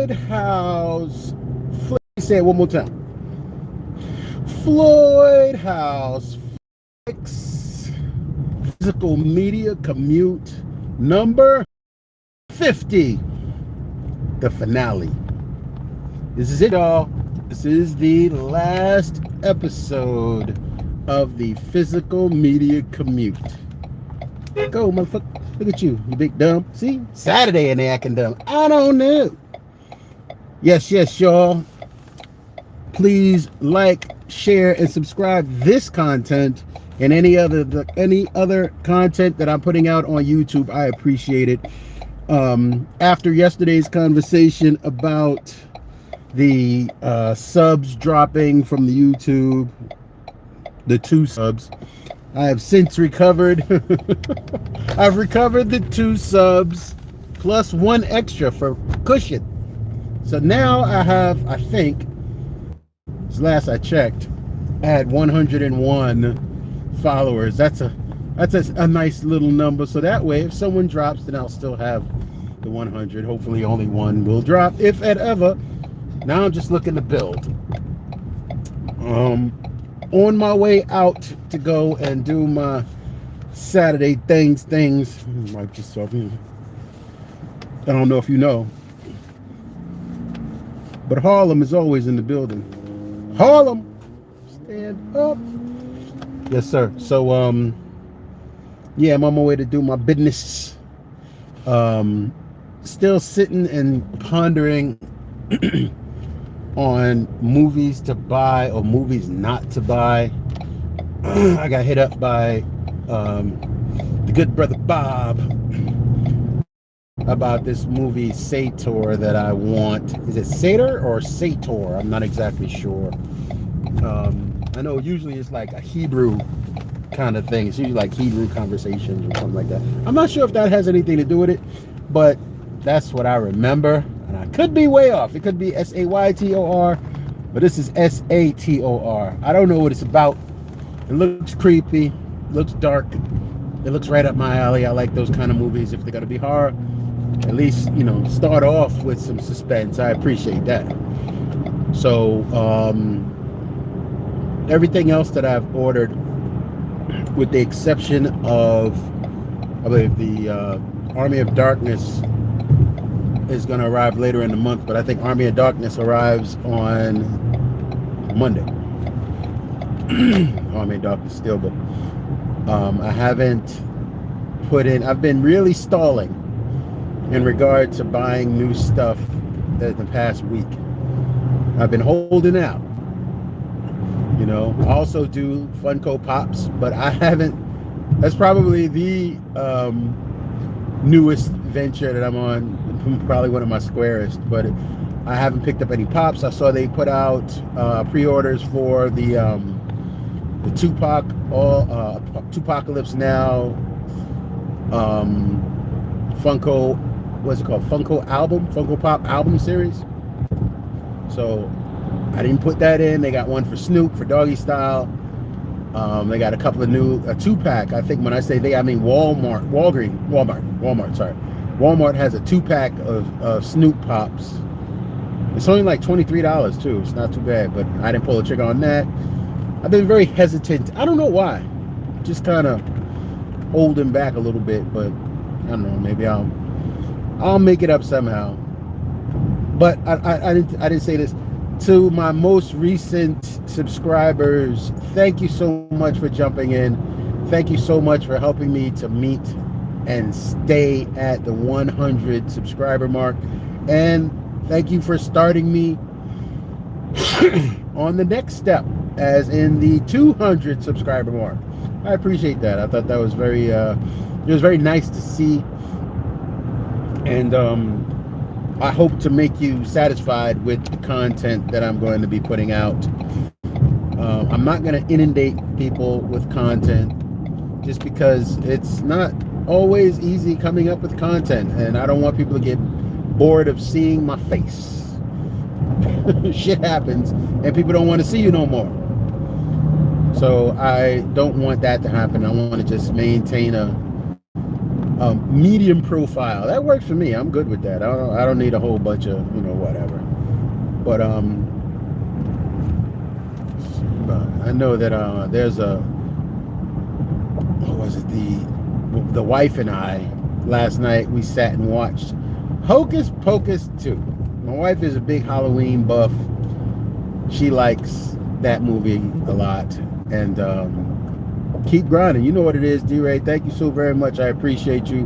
Floyd House. Say it one more time. Floyd House Fix Physical Media Commute number 50. The finale. This is it, y'all. This is the last episode of the Physical Media Commute. Go, motherfucker. Look at you, you big dumb. See? Saturday and they acting dumb. I don't know. Yes, y'all. Please like, share, and subscribe this content and any other content that I'm putting out on YouTube. I appreciate it. After yesterday's conversation about the subs dropping from the YouTube, the 2 subs, I have since recovered. I've recovered the 2 subs plus 1 extra for cushion. So now I have, I think, last I checked, I had 101 followers. That's a nice little number. So that way, if someone drops, then I'll still have the 100. Hopefully, only one will drop, if at ever. Now I'm just looking to build. On my way out to go and do my Saturday things. Wipe this off. I don't know if you know, but Harlem is always in the building. Harlem, stand up. Yes, sir. So, yeah, I'm on my way to do my business. Still sitting and pondering on movies to buy or movies not to buy. I got hit up by the good brother Bob about this movie Sator that I want. Is it Sator or Sator? I'm not exactly sure. I know usually it's like a Hebrew kind of thing. It's usually like Hebrew conversations or something like that. I'm not sure if that has anything to do with it, but that's what I remember. And I could be way off. It could be Saytor, but this is Sator. I don't know what it's about. It looks creepy, looks dark. It looks right up my alley. I like those kind of movies. If they're gonna be horror, at least, you know, start off with some suspense. I appreciate that. So everything else that I've ordered, with the exception of, I believe, the Army of Darkness is going to arrive later in the month, but I think Army of Darkness arrives on Monday. Army of Darkness still, but I haven't put in, I've been really stalling in regard to buying new stuff the past week. I've been holding out. You know, I also do Funko Pops, but I haven't, that's probably the newest venture that I'm on, probably one of my squarest, but I haven't picked up any Pops. I saw they put out pre-orders for the Tupac, Tupacalypse Now Funko, what's it called? Funko Pop album series. So I didn't put that in. They got one for Snoop, for Doggy Style. They got a couple of new, a 2-pack. I think when I say they, I mean Walmart. Sorry. Walmart has a 2-pack of Snoop Pops. It's only like $23 too. It's not too bad, but I didn't pull the trigger on that. I've been very hesitant. I don't know why. Just kind of holding back a little bit, but I don't know. Maybe I'll make it up somehow. But I didn't say this. To my most recent subscribers, thank you so much for jumping in. Thank you so much for helping me to meet and stay at the 100 subscriber mark. And thank you for starting me on the next step, as in the 200 subscriber mark. I appreciate that. I thought that was very, it was very nice to see. And I hope to make you satisfied with the content that I'm going to be putting out. I'm not going to inundate people with content, just because it's not always easy coming up with content, and I don't want people to get bored of seeing my face. Shit happens, and people don't want to see you no more. So I don't want that to happen. I want to just maintain a medium profile. That works for me. I'm good with that. I don't need a whole bunch of, whatever. But I know that there's a, what was it, the wife and I last night we sat and watched Hocus Pocus 2. My wife is a big Halloween buff. She likes that movie a lot. And keep grinding. You know what it is, D-Ray. Thank you so very much. I appreciate you.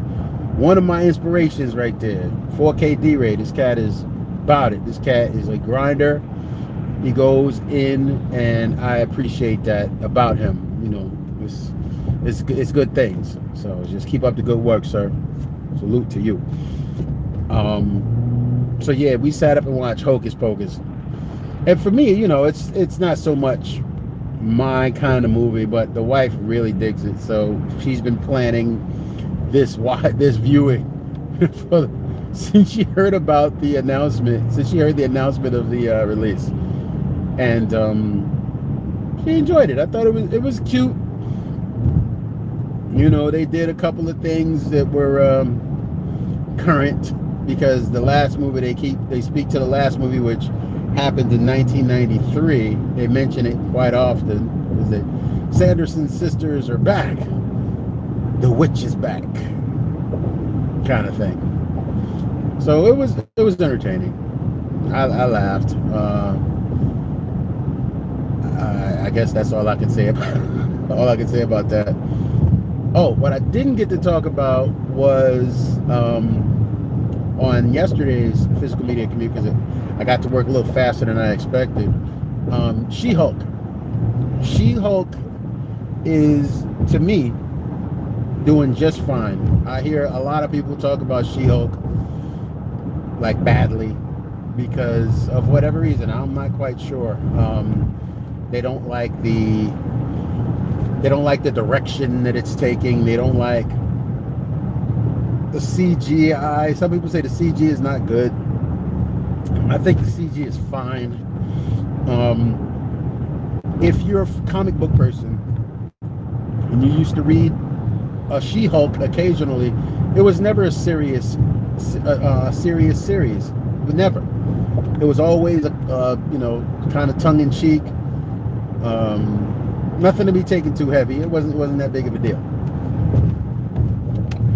One of my inspirations right there. 4K D-Ray. This cat is about it. This cat is a grinder. He goes in, and I appreciate that about him. It's good things. So just keep up the good work, sir. Salute to you. So yeah, we sat up and watched Hocus Pocus. And for me, it's not so much my kind of movie, but the wife really digs it. So she's been planning this viewing since she heard about the announcement, since she heard the announcement of the release. And she enjoyed it. I thought it was cute. They did a couple of things that were current, because the last movie they speak to the last movie, which happened in 1993. They mention it quite often. Is that Sanderson sisters are back? The witch is back, kind of thing. So it was entertaining. I laughed. I guess that's all I can say about that. Oh, what I didn't get to talk about was on yesterday's physical media commute, because I got to work a little faster than I expected. She-Hulk. She-Hulk is, to me, doing just fine. I hear a lot of people talk about She-Hulk like badly because of whatever reason. I'm not quite sure. They don't like the direction that it's taking. They don't like the CGI. Some people say the CG is not good. I think the CG is fine. If you're a comic book person and you used to read a She-Hulk occasionally, it was never a serious series. Never. It was always kind of tongue-in-cheek. Nothing to be taken too heavy. It wasn't that big of a deal.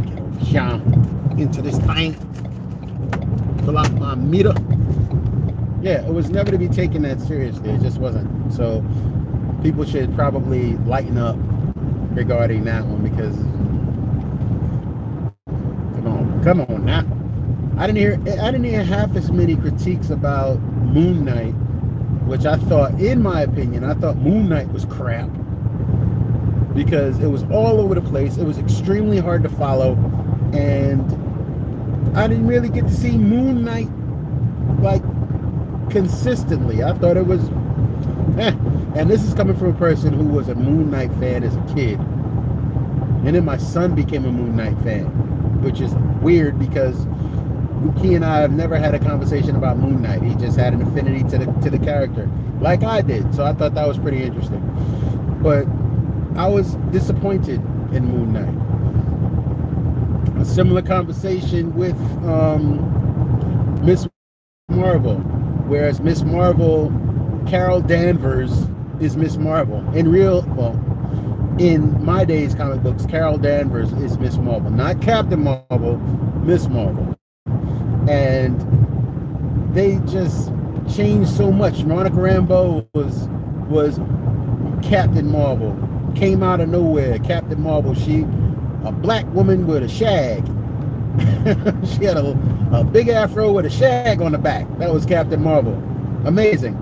Get over here into this thing. Fill out my meter. Yeah, it was never to be taken that seriously. It just wasn't. So people should probably lighten up regarding that one, because come on now. I didn't hear half as many critiques about Moon Knight, which I thought, in my opinion, Moon Knight was crap, because it was all over the place. It was extremely hard to follow, and I didn't really get to see Moon Knight like consistently. I thought it was and this is coming from a person who was a Moon Knight fan as a kid, and then my son became a Moon Knight fan, which is weird because he and I have never had a conversation about Moon Knight. He just had an affinity to the character, like I did. So I thought that was pretty interesting. But I was disappointed in Moon Knight. A similar conversation with Miss Marvel, whereas Miss Marvel, Carol Danvers is Miss Marvel. In my days comic books, Carol Danvers is Miss Marvel, not Captain Marvel, Miss Marvel. And they just changed so much. Monica Rambeau was Captain Marvel, came out of nowhere. Captain Marvel, she a black woman with a shag. She had a big afro with a shag on the back. That was Captain Marvel. Amazing.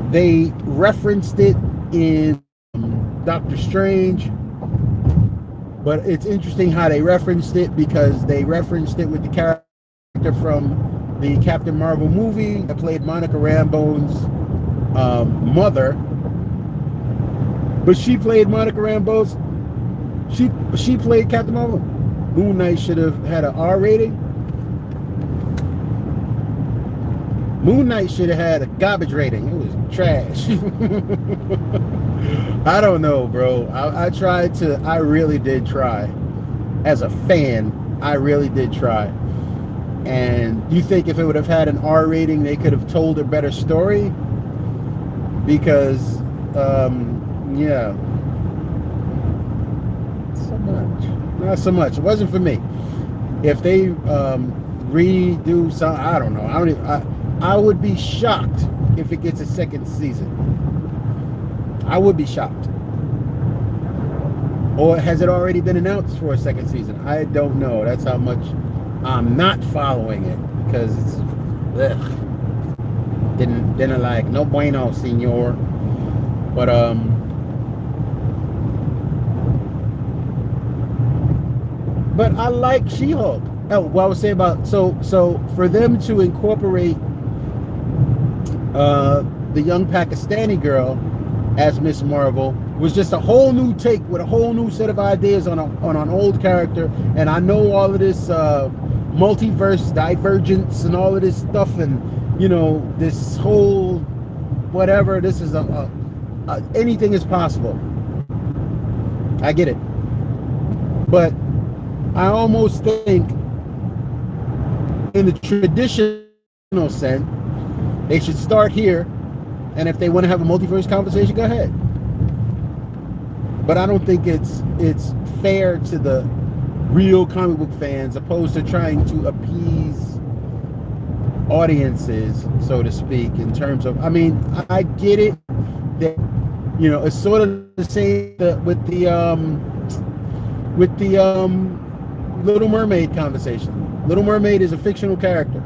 They referenced it in Doctor Strange, but it's interesting how they referenced it, because they referenced it with the character from the Captain Marvel movie that played Monica Rambeau's mother. But she played Monica Rambeau's. She played Captain Marvel. Moon Knight should have had an R rating. Moon Knight should have had a garbage rating. It was trash. I don't know, bro. I tried to. I really did try. as a fan, I really did try. And you think if it would have had an R rating, they could have told a better story? Because, yeah, so much. Not so much. It wasn't for me. If they redo some, I don't know. I would be shocked if it gets a second season. I would be shocked. Or has it already been announced for a second season? I don't know. That's how much I'm not following it, because it's didn't like, no bueno, senor. But I like She-Hulk. Oh, what I was saying about, so for them to incorporate the young Pakistani girl as Miss Marvel was just a whole new take with a whole new set of ideas on an old character. And I know all of this multiverse divergence and all of this stuff, and this whole whatever. This is anything is possible. I get it, but I almost think, in the traditional sense, they should start here, and if they want to have a multiverse conversation, go ahead. But I don't think it's fair to the real comic book fans, opposed to trying to appease audiences, so to speak, in terms of, I mean, I get it that, it's sort of the same with the Little Mermaid conversation. Little Mermaid is a fictional character,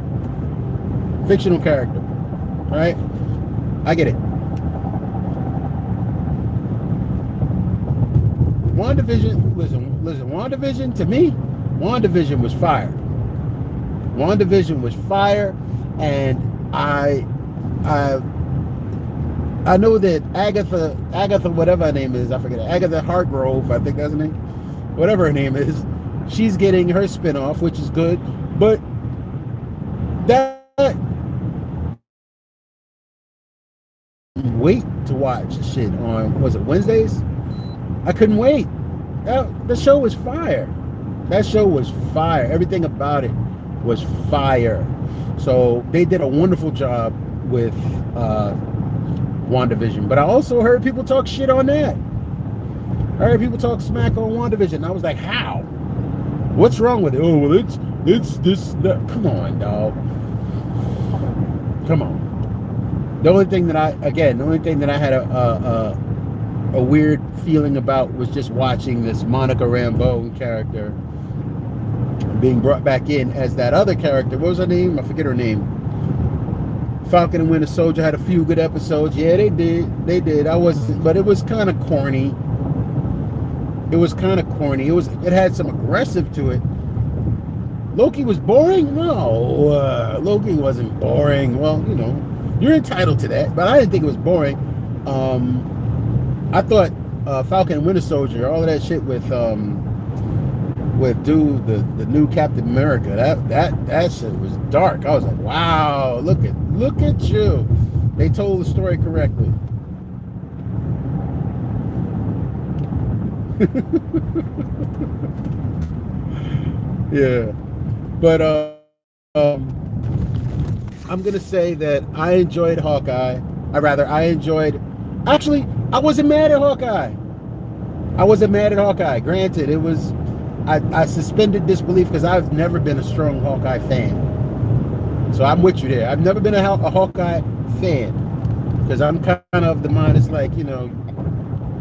right? I get it. WandaVision, listen, WandaVision, to me, WandaVision was fire. WandaVision was fire, and I know that Agatha, whatever her name is, I forget it, Agatha Hargrove, I think that's her name, whatever her name is, she's getting her spinoff, which is good, but that wait to watch shit on, was it Wednesdays? I couldn't wait. The show was fire. That show was fire. Everything about it was fire. So they did a wonderful job with WandaVision. But I also heard people talk shit on that. I heard people talk smack on WandaVision. I was like, how? What's wrong with it? Oh, well, it's this, that. Come on, dog. Come on. The only thing that I had a weird feeling about was just watching this Monica Rambeau character being brought back in as that other character. What was her name? I forget her name. Falcon and Winter Soldier had a few good episodes. Yeah, they did. But it was kind of corny. It had some aggressive to it. Loki was boring? No, Loki wasn't boring. Well, you're entitled to that, but I didn't think it was boring. I thought Falcon and Winter Soldier, all of that shit with the new Captain America, that shit was dark. I was like, wow, look at you. They told the story correctly. Yeah, but I'm gonna say that I enjoyed Hawkeye. Actually, I wasn't mad at Hawkeye. Granted, it was, I suspended disbelief because I've never been a strong Hawkeye fan. So I'm with you there. I've never been a Hawkeye fan, because I'm kind of the mind. It's like,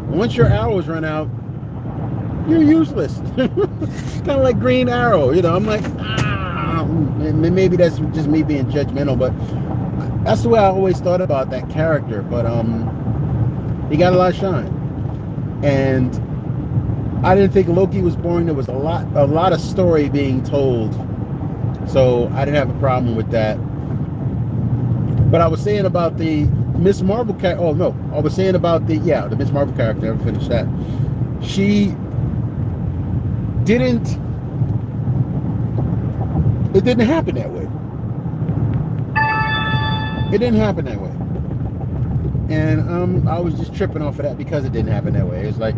once your arrows run out, you're useless. Kind of like Green Arrow. I'm like, maybe that's just me being judgmental, but that's the way I always thought about that character. But he got a lot of shine, and I didn't think Loki was boring. There was a lot of story being told, so I didn't have a problem with that. But I was saying about the Miss Marvel character. Oh no, I was saying about the Miss Marvel character. I never finished that. It didn't happen that way. And I was just tripping off of that because it didn't happen that way. It's like,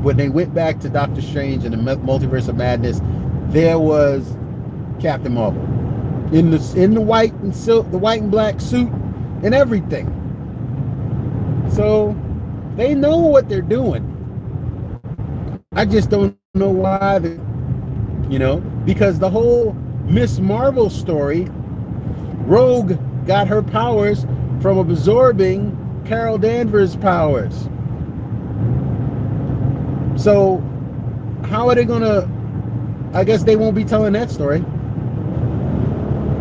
when they went back to Doctor Strange and the Multiverse of Madness, there was Captain Marvel in the white and silk, the white and black suit, and everything. So they know what they're doing. I just don't know why. Because the whole Miss Marvel story, Rogue got her powers from absorbing Carol Danvers' powers. So how are they gonna? I guess they won't be telling that story.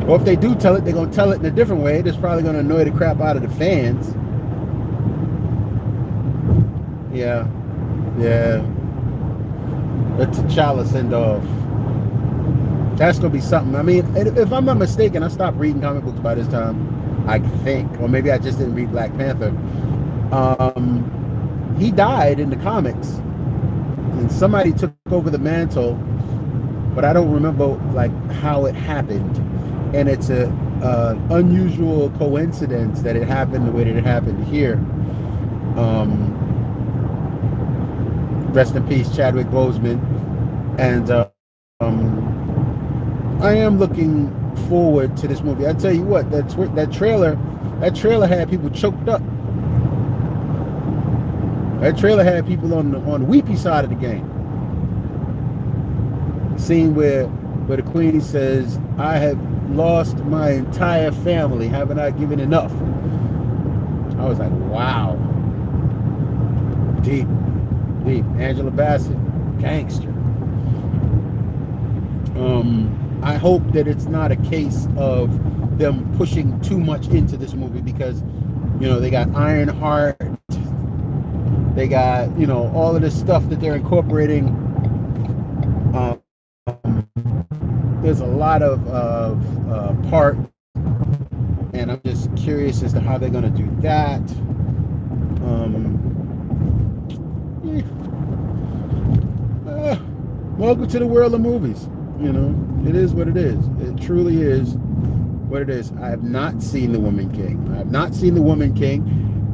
Or if they do tell it, they're gonna tell it in a different way. That's probably gonna annoy the crap out of the fans. Yeah. The T'Challa send off. That's gonna be something. I mean, if I'm not mistaken, I stopped reading comic books by this time, I think, or maybe I just didn't read Black Panther. He died in the comics, and somebody took over the mantle, but I don't remember like how it happened. And it's a unusual coincidence that it happened the way that it happened here. Rest in peace, Chadwick Boseman. And I am looking forward to this movie. I tell you what, that trailer had people choked up. That trailer had people on the weepy side of the game. The scene where the Queen says, "I have lost my entire family. Haven't I given enough?" I was like, wow. Deep. Angela Bassett, gangster. I hope that it's not a case of them pushing too much into this movie, because they got Ironheart, they got all of this stuff that they're incorporating. There's a lot of part, and I'm just curious as to how they're going to do that. Welcome to the world of movies. It is what it is. It truly is what it is. I have not seen The Woman King.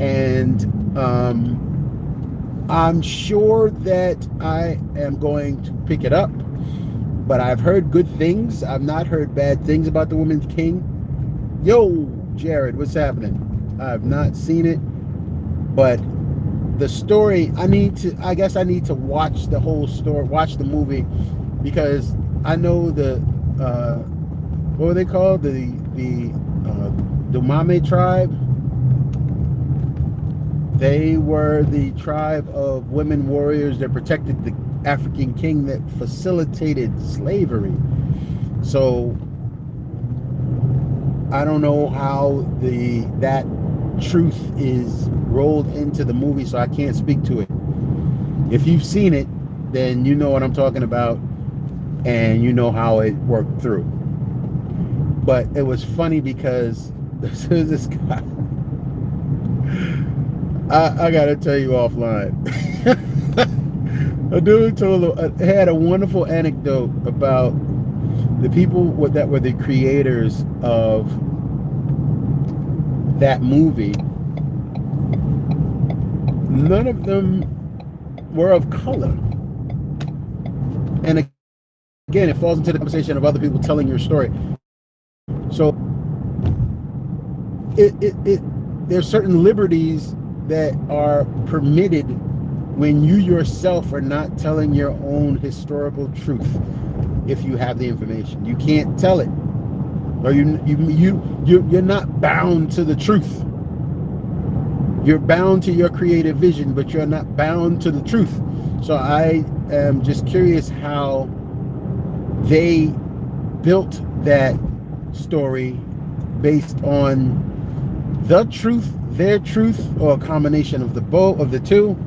And I'm sure that I am going to pick it up. But I've heard good things. I've not heard bad things about The Woman King. Yo, Jared, what's happening? I have not seen it. But the story, I guess I need to watch the whole story, watch the movie, because I know what were they called? The Dumame tribe. They were the tribe of women warriors that protected the African king that facilitated slavery. So I don't know how that truth is rolled into the movie, so I can't speak to it. If you've seen it, then you know what I'm talking about, and you know how it worked through. But it was funny because this guy, I gotta tell you offline. A dude had a wonderful anecdote about the people that were the creators of that movie. None of them were of color. And again, it falls into the conversation of other people telling your story. So there's certain liberties that are permitted when you yourself are not telling your own historical truth. If you have the information, you can't tell it, or you're not bound to the truth. You're bound to your creative vision, but you're not bound to the truth. So I am just curious how they built that story based on the truth, their truth, or a combination of the two.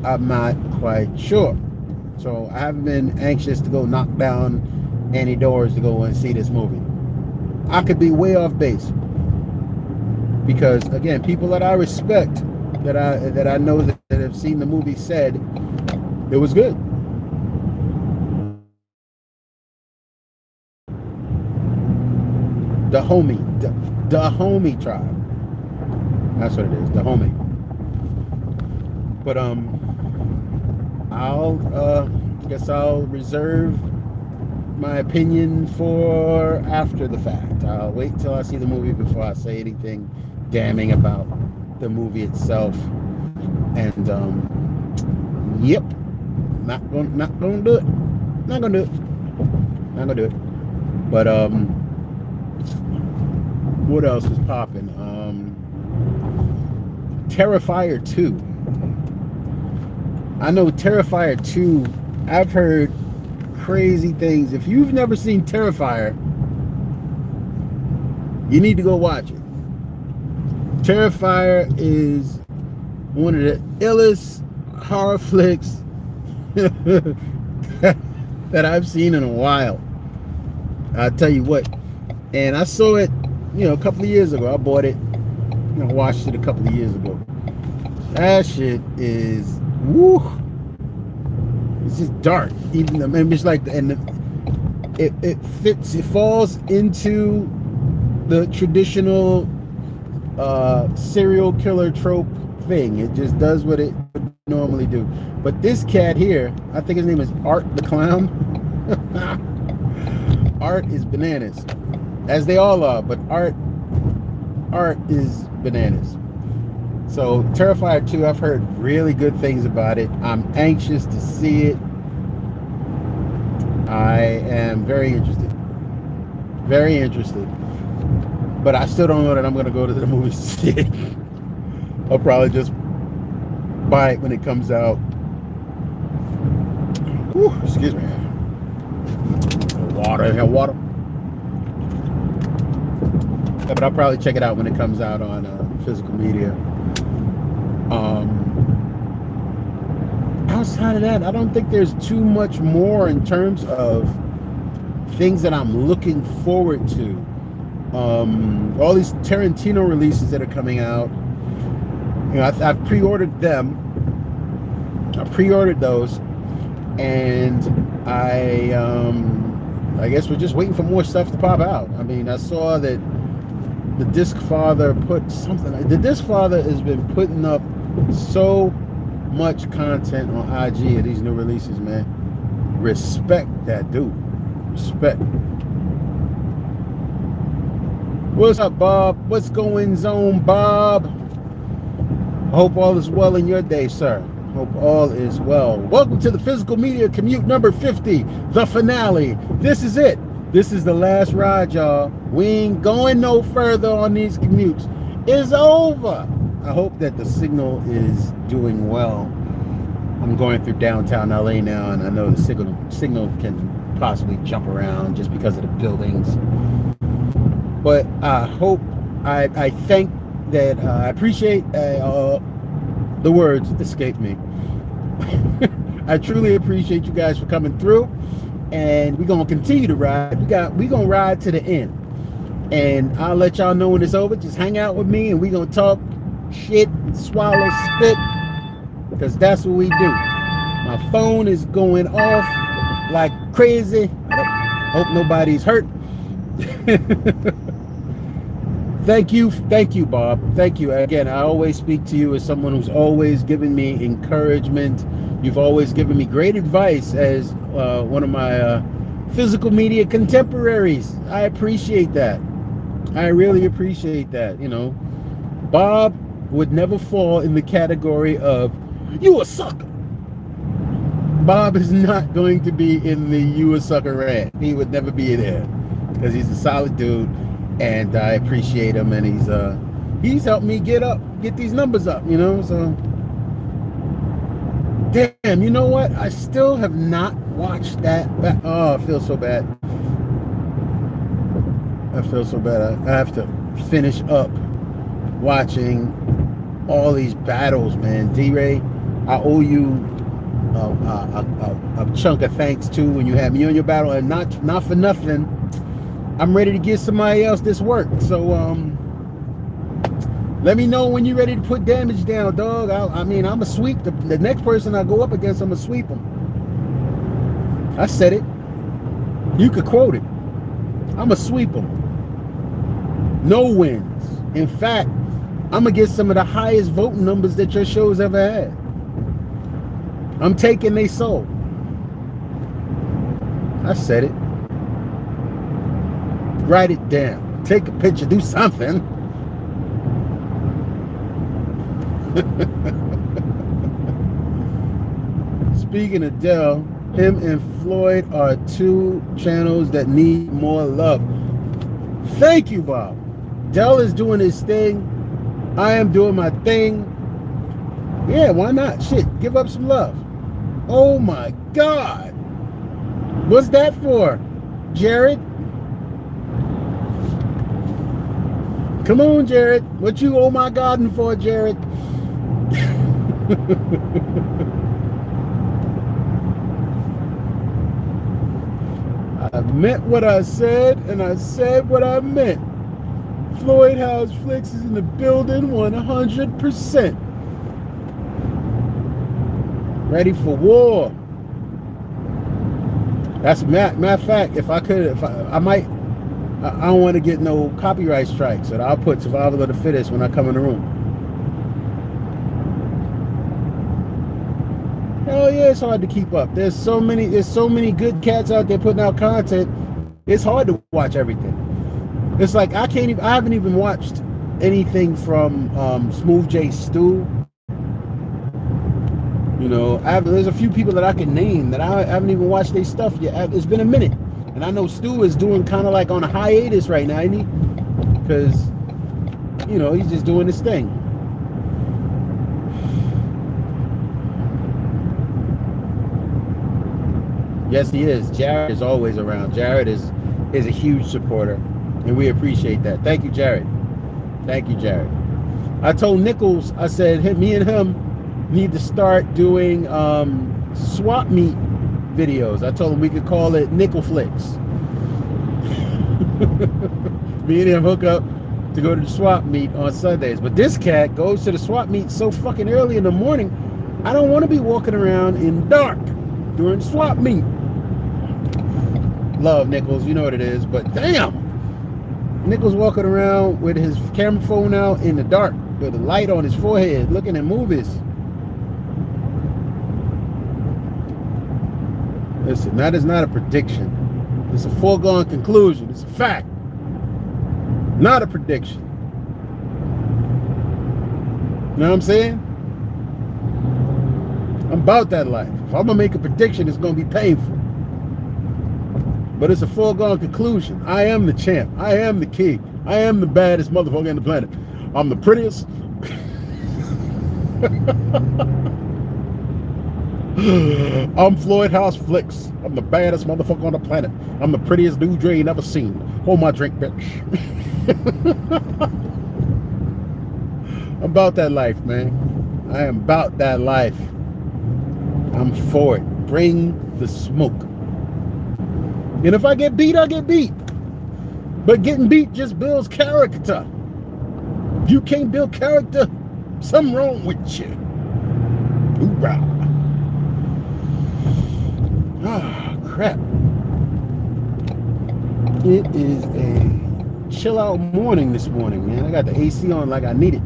I'm not quite sure. So I haven't been anxious to go knock down any doors to go and see this movie. I could be way off base, because again, people that I respect, that I know that have seen the movie, said it was good. The homie tribe. That's what it is, the homie. But guess I'll reserve my opinion for after the fact. I'll wait till I see the movie before I say anything damning about the movie itself. And yep, not gonna do it. Not gonna do it. Not gonna do it. But what else is popping? Terrifier 2. I know Terrifier 2, I've heard crazy things. If you've never seen Terrifier, you need to go watch it. Terrifier is one of the illest horror flicks that I've seen in a while. I'll tell you what. And I saw it, a couple of years ago. I bought it. I watched it a couple of years ago. That shit is, woo. It's just dark. Even I mean, it's like, and it fits. It falls into the traditional serial killer trope thing. It just does what it would normally do. But this cat here, I think his name is Art the Clown. Art is bananas, as they all are. But Art is bananas. So Terrifier 2, I've heard really good things about it. I'm anxious to see it. I am very interested. Very interested. But I still don't know that I'm going to go to the movies to see it. I'll probably just buy it when it comes out. Whew, excuse me. Water. Yeah, but I'll probably check it out when it comes out on physical media. Outside of that, I don't think there's too much more in terms of things that I'm looking forward to. All these Tarantino releases that are coming out, I've pre-ordered them. I pre-ordered those, and I guess we're just waiting for more stuff to pop out. I mean, I saw that the Disc Father put something. The Disc Father has been putting up so much content on IG of these new releases, man. Respect that dude. Respect. What's up, Bob? What's going on, Bob? I hope all is well in your day, sir. Hope all is well. Welcome to the Physical Media Commute number 50, the finale. This is it. This is the last ride, y'all. We ain't going no further on these commutes. It's over. I hope that the signal is doing well. I'm going through downtown LA now, and I know the signal can possibly jump around just because of the buildings. But I hope, I think that I appreciate, the words escape me. I truly appreciate you guys for coming through, and we're gonna continue to ride. We're gonna ride to the end, and I'll let y'all know when it's over. Just hang out with me, and we're gonna talk shit, swallow, spit, because that's what we do. My phone is going off like crazy. I hope nobody's hurt. Thank you, Bob. Thank you. Again, I always speak to you as someone who's always given me encouragement. You've always given me great advice as one of my physical media contemporaries. I appreciate that. I really appreciate that. Bob would never fall in the category of, you a sucker. Bob is not going to be in the you a sucker rant. He would never be there, because he's a solid dude. And I appreciate him, and he's helped me get these numbers up, so damn, you know what? I still have not watched that. Oh, I feel so bad. I have to finish up watching all these battles, man. D-Ray, I owe you a chunk of thanks too when you had me on your battle, and not for nothing, I'm ready to give somebody else this work. So let me know when you're ready to put damage down, dog. I'm a sweep. The next person I go up against, I'm gonna sweep him. I said it. You could quote it. I'm gonna sweep him. No wins. In fact, I'm gonna get some of the highest voting numbers that your show's ever had. I'm taking their soul. I said it. Write it down. Take a picture. Do something. Speaking of Dell, him and Floyd are two channels that need more love. Thank you, Bob. Dell is doing his thing. I am doing my thing. Yeah, why not? Shit, give up some love. Oh my God. What's that for, Jared? Come on, Jared. What you oh my God for, Jared? I meant what I said, and I said what I meant. Floyd House Flicks is in the building 100%. Ready for war. That's matter of fact, if I could, I might, I don't want to get no copyright strikes, so I'll put survival of the fittest when I come in the room. Hell yeah, it's hard to keep up. There's so many good cats out there putting out content. It's hard to watch everything. It's like I haven't even watched anything from Smooth J Stu. You know, there's a few people that I can name that I haven't even watched their stuff yet. It's been a minute, and I know Stu is doing kind of like on a hiatus right now, isn't he? Because you know he's just doing his thing. Yes, he is. Jared is always around. Jared is a huge supporter, and we appreciate that. Thank you, Jared. Thank you, Jared. I told Nichols, I said, hey, me and him need to start doing swap meet videos. I told him we could call it Nickel Flicks. Me and him hook up to go to the swap meet on Sundays. But this cat goes to the swap meet so fucking early in the morning. I don't want to be walking around in the dark during swap meet. Love Nichols, you know what it is, but damn, Nichols walking around with his camera phone out in the dark with a light on his forehead looking at movies. Listen, that is not a prediction. It's a foregone conclusion. It's a fact, not a prediction. You know what I'm saying? I'm about that life. If I'm gonna make a prediction, it's gonna be painful. But it's a foregone conclusion. I am the champ. I am the king. I am the baddest motherfucker on the planet. I'm the prettiest. I'm Floyd House Flicks. I'm the baddest motherfucker on the planet. I'm the prettiest dude you ain't ever seen. Hold my drink, bitch. I'm about that life, man. I am about that life. I'm for it. Bring the smoke. And if I get beat, I get beat. But getting beat just builds character. If you can't build character, something wrong with you. Hoorah. Ah, crap. It is a chill out morning this morning, man. I got the AC on like I need it.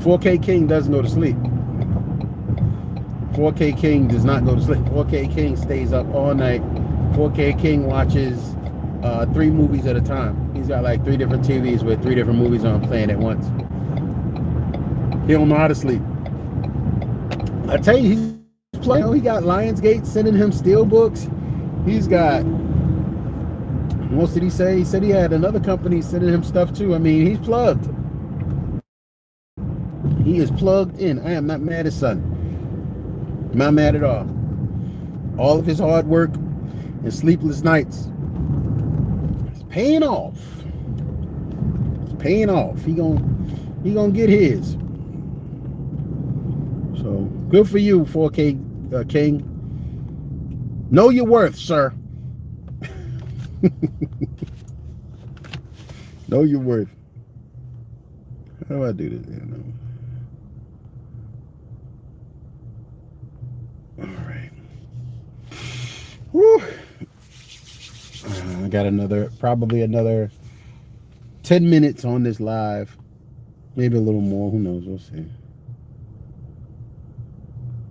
$4K King doesn't go to sleep. 4K King does not go to sleep. 4K King stays up all night. 4K King watches 3 movies at a time. He's got like 3 different TVs with 3 different movies on playing at once. He don't know how to sleep. I tell you, he's playing. He got Lionsgate sending him steel books. He's got, what did he say? He said he had another company sending him stuff too. I mean, he's plugged. He is plugged in. I am not mad at son. I'm not mad at all. All of his hard work and sleepless nights is paying off. It's paying off. He gonna get his. So good for you, 4K King. Know your worth, sir. Know your worth. How do I do this? You know? All right. Woo. got probably another 10 minutes on this live. Maybe a little more. Who knows? We'll see.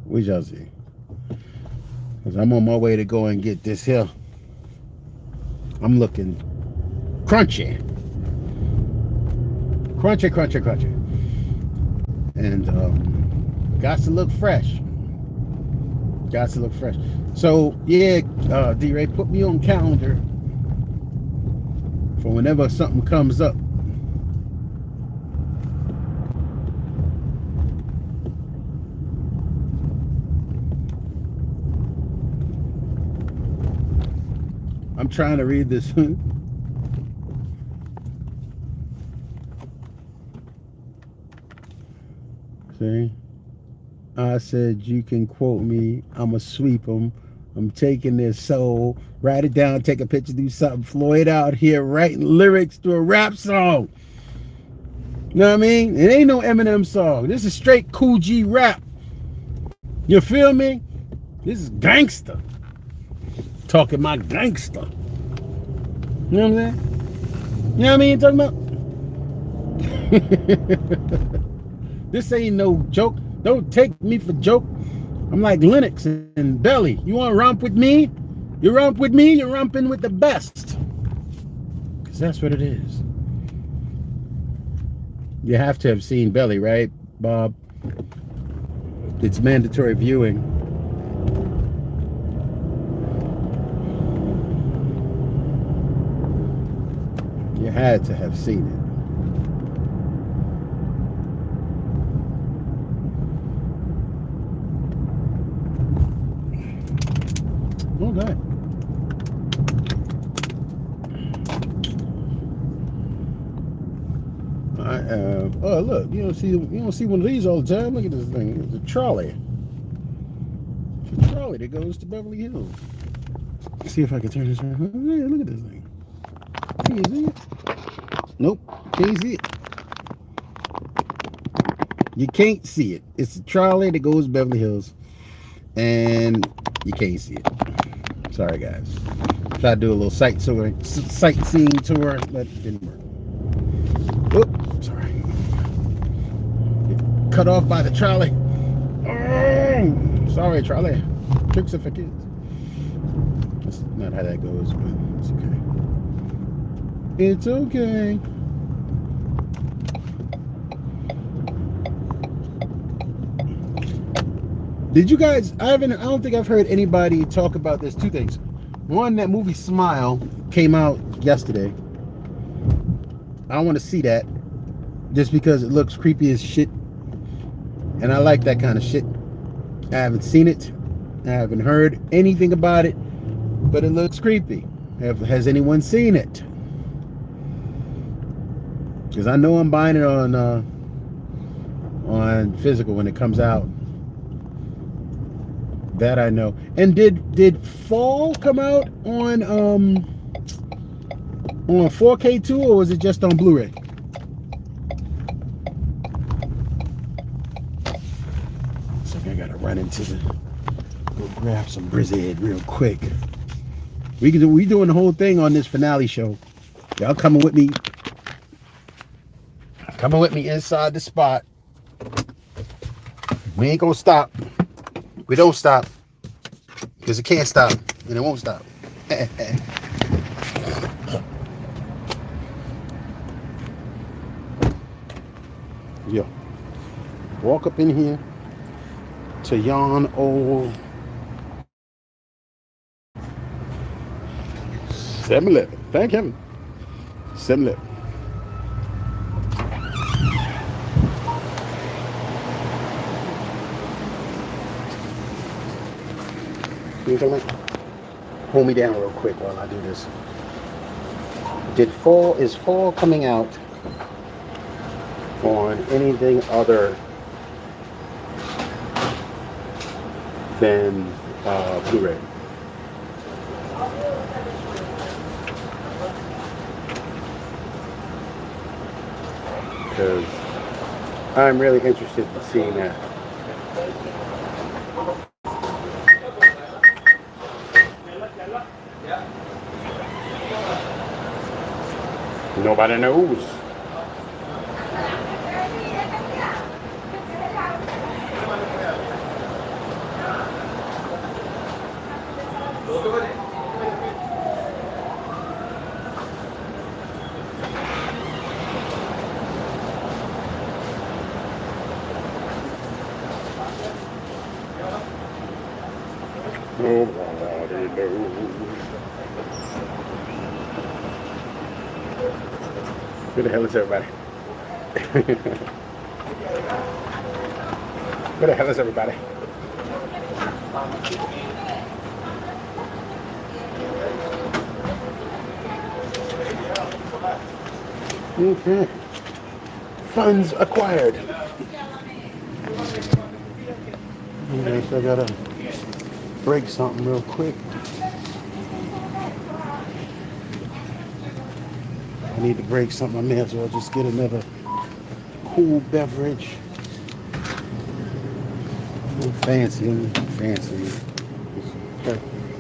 We shall see. Because I'm on my way to go and get this here. I'm looking crunchy. Crunchy, crunchy, crunchy. And got to look fresh. Got to look fresh. So, yeah, D-Ray, put me on calendar for whenever something comes up. I'm trying to read this. See? I said, you can quote me. I'm going to sweep them. I'm taking their soul. Write it down, take a picture, do something. Floyd out here writing lyrics to a rap song. You know what I mean? It ain't no Eminem song. This is straight Cool G rap. You feel me? This is gangster. Talking my gangster. You know what I'm saying? You know what I mean? Talking about? This ain't no joke. Don't take me for joke. I'm like Lennox and Belly. You want to romp with me? You romp with me, you're romping with the best. Because that's what it is. You have to have seen Belly, right, Bob? It's mandatory viewing. You had to have seen it. Okay. Oh look, you don't see one of these all the time. Look at this thing. It's a trolley. It's a trolley that goes to Beverly Hills. Let's see if I can turn this around. Oh, yeah, look at this thing. Can you see it? Nope. Can't see it. You can't see it. It's a trolley that goes to Beverly Hills, and you can't see it. Sorry, guys. Tried to do a little sightseeing tour, but it didn't work. Oops, sorry. Get cut off by the trolley. Oh, sorry, trolley. Tricks are for kids. That's not how that goes, but it's okay. It's okay. Did you guys? I don't think I've heard anybody talk about this. Two things. One, that movie Smile came out yesterday. I want to see that just because it looks creepy as shit, and I like that kind of shit. I haven't seen it. I haven't heard anything about it, but it looks creepy. Has anyone seen it? Because I know I'm buying it on physical when it comes out. That I know. And did Fall come out on 4K too, or was it just on Blu-ray? So I gotta run go grab some Brizhead real quick. We doing the whole thing on this finale show. Y'all coming with me inside the spot. We ain't gonna stop. We don't stop because it can't stop and it won't stop. Yo, walk up in here to yon old 7-Eleven. Thank heaven. 7-Eleven. You know what I'm talking about? Hold me down real quick while I do this. Is Fall coming out on anything other than Blu-ray? Because I'm really interested in seeing that. Nobody knows. Nobody knows. Where the hell is everybody? Where the hell is everybody? Okay. Funds acquired. Okay, so I gotta break something real quick. I need to break something. I may as well just get another cool beverage. Fancy.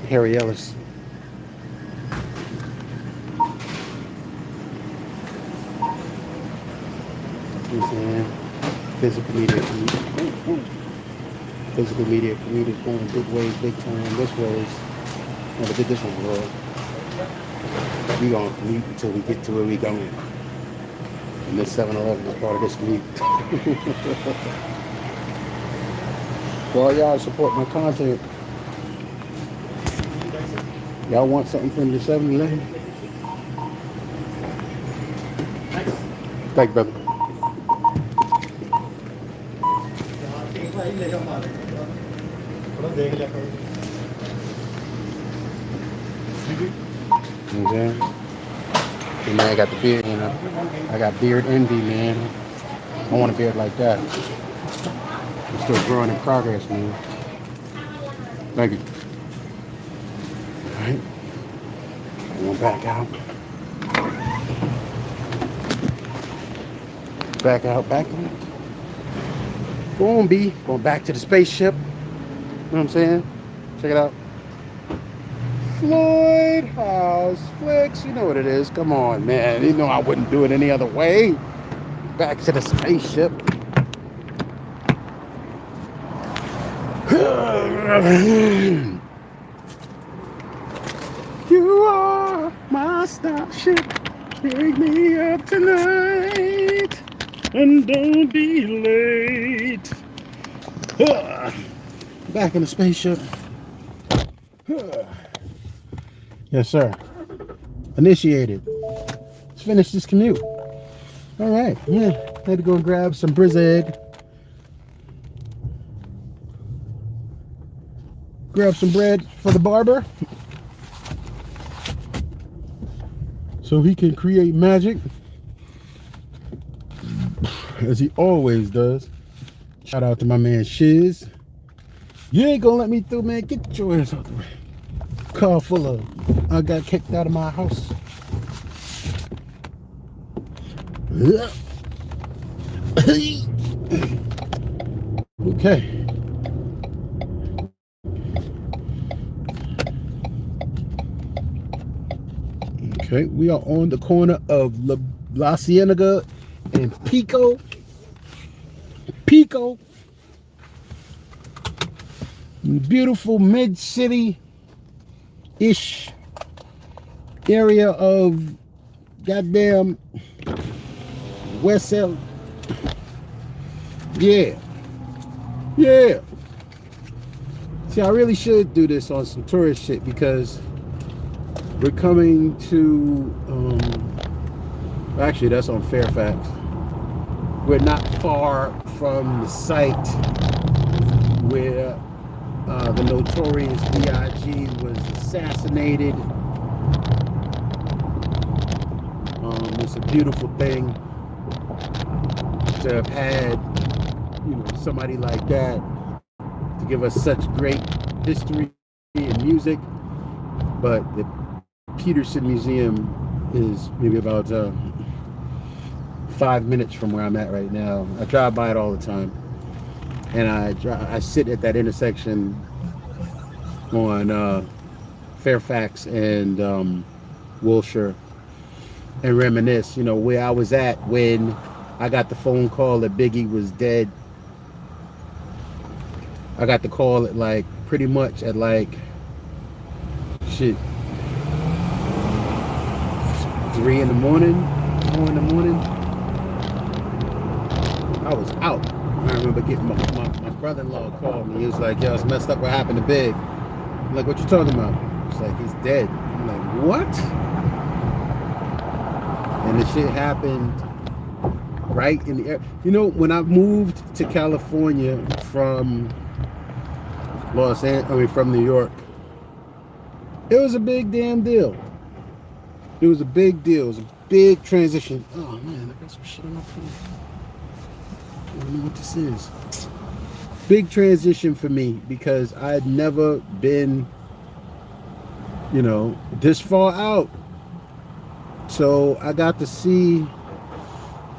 Harry Ellis. Physical media Commute is going big ways, big time. This way, never did this one before. We gonna commute until we get to where we going. And this 7-Eleven is part of this commute. Well, y'all support my content. Y'all want something from the 7-Eleven? Thank you, brother. Okay. And man, I got the beard, you know. I got beard envy, man. I want a beard like that. I'm still growing in progress, man. Thank you. All right. Going back out. Back out. Boom, B. Going back to the spaceship. You know what I'm saying? Check it out. Floyd House Flicks. You know what it is. Come on, man. You know I wouldn't do it any other way. Back to the spaceship. You are my starship. Take me up tonight. And don't be late. Back in the spaceship. Yes, sir. Initiated. Let's finish this commute. All right. Yeah. Had to go and grab some bread. Grab some bread for the barber, so he can create magic, as he always does. Shout out to my man Shiz. You ain't gonna let me through, man. Get your ass out the way. Car full of. I got kicked out of my house. Okay. Okay, we are on the corner of La Cienega and Pico. Beautiful mid-city-ish area of goddamn West L. Yeah. See, I really should do this on some tourist shit because we're coming to, actually that's on Fairfax. We're not far from the site where the notorious B.I.G. was assassinated. It's a beautiful thing to have had, somebody like that to give us such great history and music. But the Peterson Museum is maybe about 5 minutes from where I'm at right now. I drive by it all the time, and I sit at that intersection on Fairfax and Wilshire, and reminisce, where I was at when I got the phone call that Biggie was dead. I got the call at like pretty much at like shit 3 in the morning, 4 in the morning. I was out. I remember getting my brother-in-law called me. He was like, yo, it's messed up what happened to Big. I'm like, what you talking about? It's like, he's dead. I'm like, what? And the shit happened right in the air. When I moved to California from from New York, it was a big damn deal. It was a big deal. It was a big transition. Oh man, I got some shit on my phone. I don't know what this is. Big transition for me because I had never been, this far out. So I got to see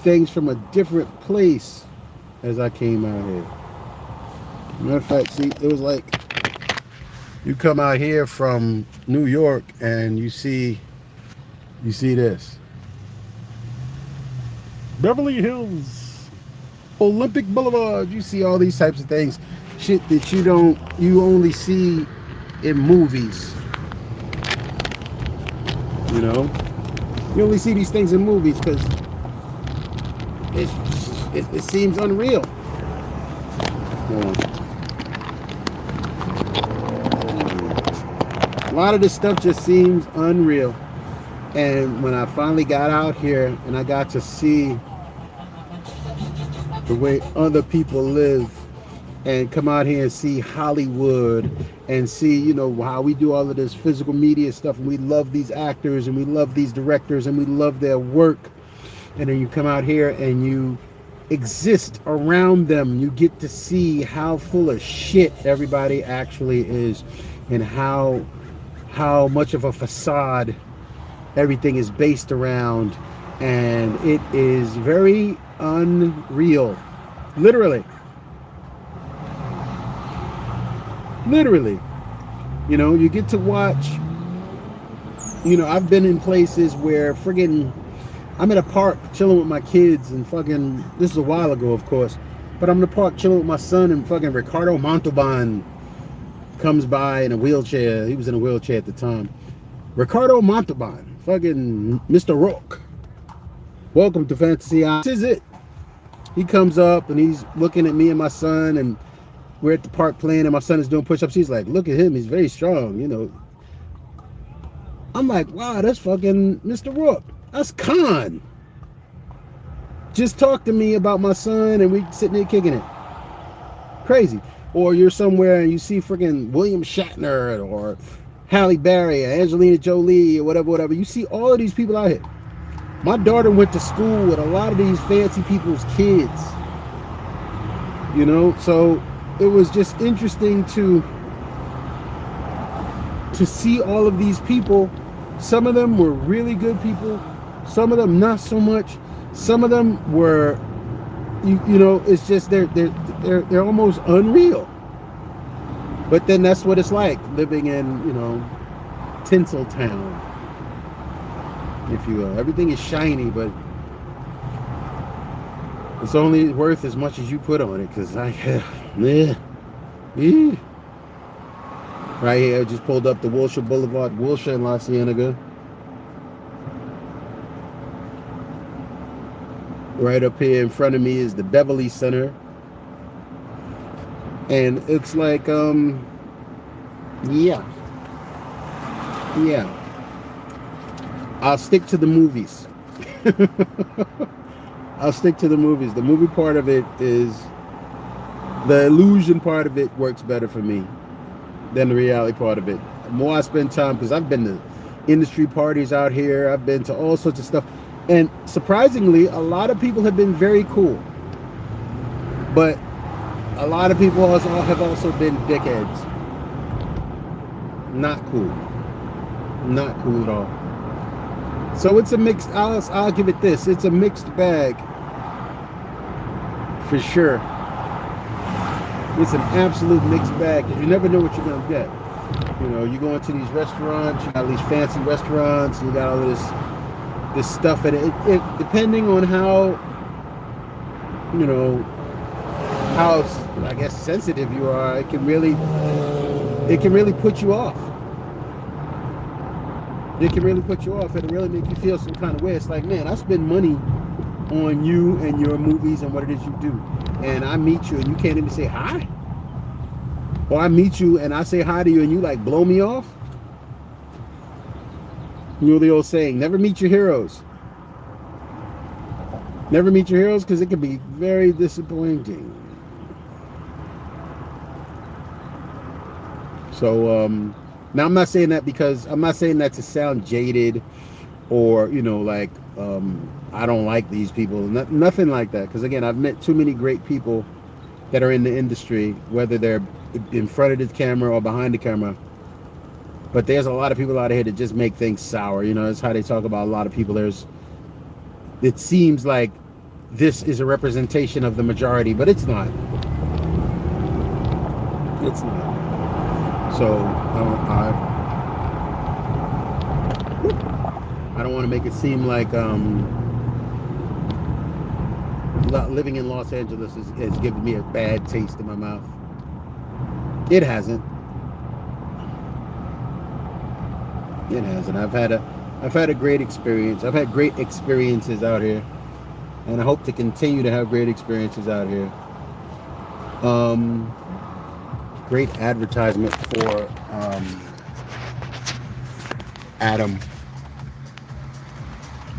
things from a different place as I came out here. Matter of fact, see, it was like you come out here from New York and you see this. Beverly Hills, Olympic Boulevard. You see all these types of things. Shit that you only see in movies. You only see these things in movies because it seems unreal. A lot of this stuff just seems unreal. And when I finally got out here and I got to see the way other people live and come out here and see Hollywood and see, how we do all of this physical media stuff, and we love these actors and we love these directors and we love their work. And then you come out here and you exist around them. You get to see how full of shit everybody actually is and how much of a facade everything is based around, and it is very unreal. Literally, you get to watch, I've been in places where I'm in a park chilling with my kids and this is a while ago, of course, but I'm in the park chilling with my son and Ricardo Montalban comes by in a wheelchair. He was in a wheelchair at the time. Ricardo Montalban, Mr. Rourke. Welcome to Fantasy Island. This is it. He comes up and he's looking at me and my son, and we're at the park playing, and my son is doing push-ups. He's like, look at him, he's very strong, I'm like, wow, that's Mr. Rourke. That's Khan. Just talk to me about my son, and we sitting there kicking it. Crazy. Or you're somewhere and you see William Shatner or Halle Berry or Angelina Jolie or whatever. You see all of these people out here. My daughter went to school with a lot of these fancy people's kids. So it was just interesting to see all of these people. Some of them were really good people. Some of them not so much. Some of them were, it's just they're almost unreal. But then that's what it's like living in, Tinseltown, if you will. Everything is shiny, but it's only worth as much as you put on it. Because right here, I just pulled up the Wilshire Boulevard, Wilshire and La Cienega. Right up here in front of me is the Beverly Center. And it's like, yeah. I'll stick to the movies. The movie part of it is, the illusion part of it works better for me than the reality part of it. The more I spend time, because I've been to industry parties out here, I've been to all sorts of stuff. And surprisingly, a lot of people have been very cool. But a lot of people have also been dickheads. Not cool. Not cool at all. So it's a mixed, I'll give it this. It's a mixed bag. For sure. It's an absolute mixed bag, because you never know what you're going to get. You go into these restaurants, you got these fancy restaurants, and you got all this this stuff, and it depending on how, you know, how, I guess, sensitive you are, it can really put you off. It can really put you off. It'll really make you feel some kind of way. It's like, man, I spend money on you and your movies and what it is you do, and I meet you and you can't even say hi. Or I meet you and I say hi to you and you like blow me off. You know the old saying, never meet your heroes. Never meet your heroes, because it can be very disappointing. So now I'm not saying that to sound jaded or, you know, like I don't like these people. Nothing like that. Because again, I've met too many great people that are in the industry, whether they're in front of the camera or behind the camera. But there's a lot of people out here that just make things sour. You know, that's how they talk about a lot of people. It seems like this is a representation of the majority, but it's not. It's not. So I don't want to make it seem like living in Los Angeles has given me a bad taste in my mouth. It hasn't. It hasn't. I've had a great experience. I've had great experiences out here, and I hope to continue to have great experiences out here. Great advertisement for Adam,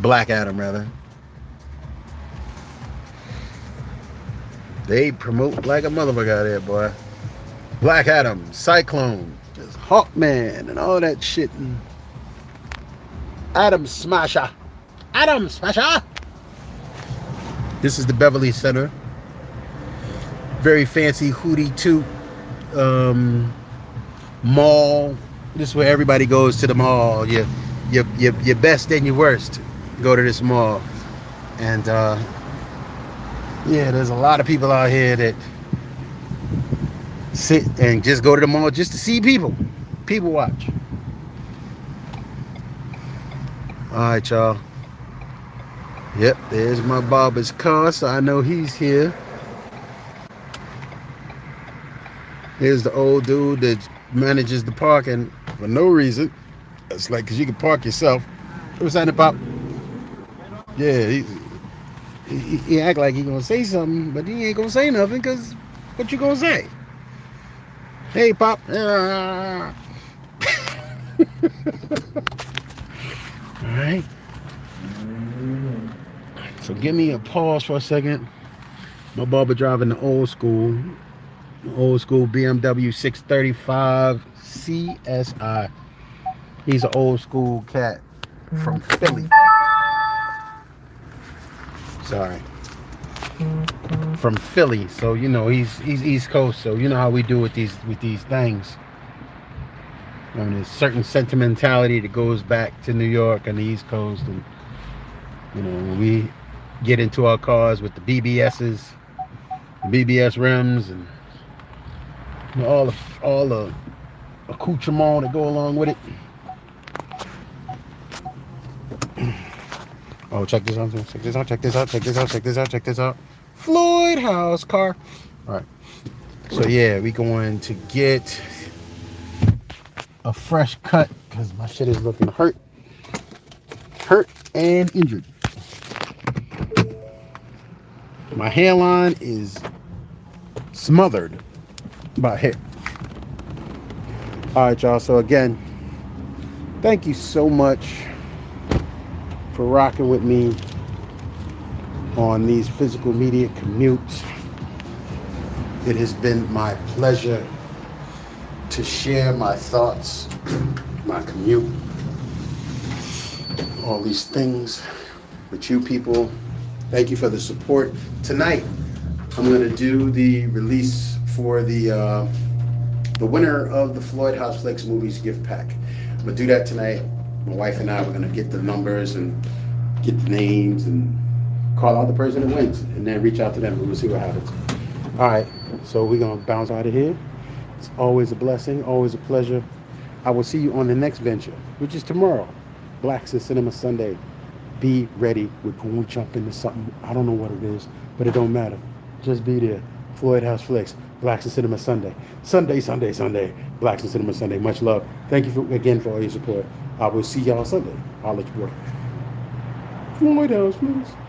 Black Adam rather. They promote like a motherfucker out here, boy. Black Adam, Cyclone, there's Hawkman, and all that shit. And Adam Smasher. Adam Smasher! This is the Beverly Center. Very fancy hootie toot mall. This is where everybody goes to the mall. Your best and your worst go to this mall. And yeah, there's a lot of people out here that sit and just go to the mall just to see people watch. All right, y'all. Yep, there's my barber's car, so I know he's here. Here's the old dude that manages the parking for no reason. It's like, because you can park yourself. What's that, Pop? Yeah, he act like he gonna say something, but he ain't gonna say nothing, because what you gonna say? Hey, Pop. All right. So give me a pause for a second. My barber driving the old school BMW 635 CSI. He's an old school cat from Philly. Sorry. From Philly. So you know he's East Coast. So you know how we do with these things. I mean, there's certain sentimentality that goes back to New York and the East Coast, and you know, when we get into our cars with the BBSs, the BBS rims, and you know, all the accoutrement that go along with it. Oh, check this out! Check this out! Check this out! Check this out! Check this out! Check this out! Floyd House car. All right. So yeah, we going to get a fresh cut because my shit is looking hurt and injured. My hairline is smothered by hair. All right, y'all. So again, thank you so much for rocking with me on these physical media commutes. It has been my pleasure to share my thoughts, my commute, all these things with you people. Thank you for the support. Tonight, I'm going to do the release for the winner of the Floyd House Flicks Movies gift pack. I'm going to do that tonight. My wife and I, we're going to get the numbers and get the names and call out the person that wins and then reach out to them and we'll see what happens. All right, so we're going to bounce out of here. It's always a blessing, always a pleasure. I will see you on the next venture, which is tomorrow, Black Cinema Sunday. be ready. We're going to jump into something. I don't know what it is, but it don't matter. Just be there. Floyd House Flicks, Blacks in Cinema Sunday. Sunday, Sunday, Sunday. Blacks in Cinema Sunday. Much love. Thank you again for all your support. I will see y'all Sunday. I'll let you work. Floyd House Flicks.